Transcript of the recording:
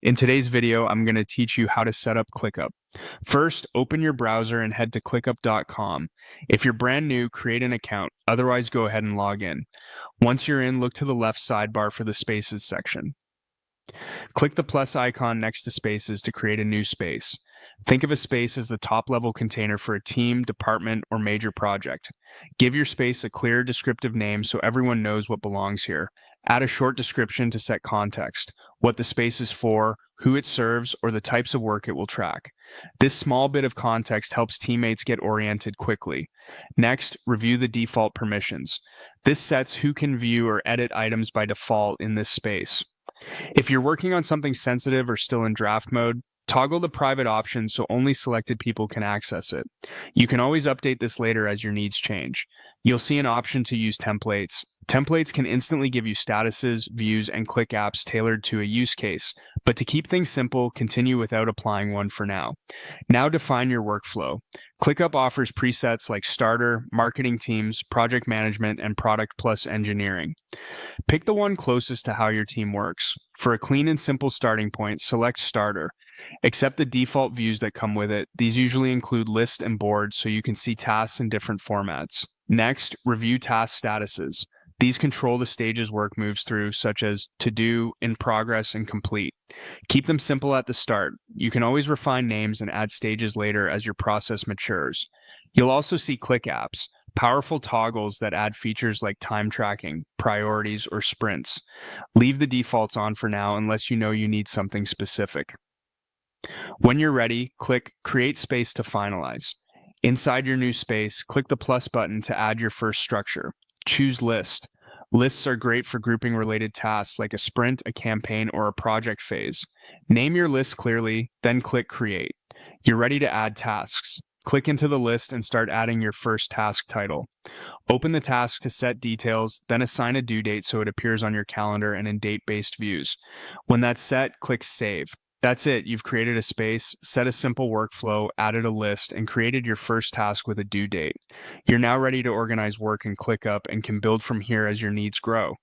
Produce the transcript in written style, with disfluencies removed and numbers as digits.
In today's video, I'm going to teach you how to set up ClickUp. First, open your browser and head to clickup.com. If you're brand new, create an account. Otherwise, go ahead and log in. Once you're in, look to the left sidebar for the Spaces section. Click the plus icon next to Spaces to create a new space. Think of a space as the top-level container for a team, department, or major project. Give your space a clear, descriptive name so everyone knows what belongs here. Add a short description to set context, what the space is for, who it serves, or the types of work it will track. This small bit of context helps teammates get oriented quickly. Next, review the default permissions. This sets who can view or edit items by default in this space. If you're working on something sensitive or still in draft mode, toggle the private option so only selected people can access it. You can always update this later as your needs change. You'll see an option to use templates. Templates can instantly give you statuses, views, and click apps tailored to a use case, but to keep things simple, continue without applying one for now. Now define your workflow. ClickUp offers presets like Starter, Marketing Teams, Project Management, and Product plus Engineering. Pick the one closest to how your team works. For a clean and simple starting point, select Starter. Accept the default views that come with it. These usually include list and board so you can see tasks in different formats. Next, review task statuses. These control the stages work moves through, such as to do, in progress, and complete. Keep them simple at the start. You can always refine names and add stages later as your process matures. You'll also see click apps, powerful toggles that add features like time tracking, priorities, or sprints. Leave the defaults on for now unless you know you need something specific. When you're ready, click Create Space to finalize. Inside your new space, click the plus button to add your first structure. Choose List. Lists are great for grouping related tasks like a sprint, a campaign, or a project phase. Name your list clearly, then click Create. You're ready to add tasks. Click into the list and start adding your first task title. Open the task to set details, then assign a due date so it appears on your calendar and in date-based views. When that's set, click Save. That's it. You've created a space, set a simple workflow, added a list, and created your first task with a due date. You're now ready to organize work in ClickUp and can build from here as your needs grow.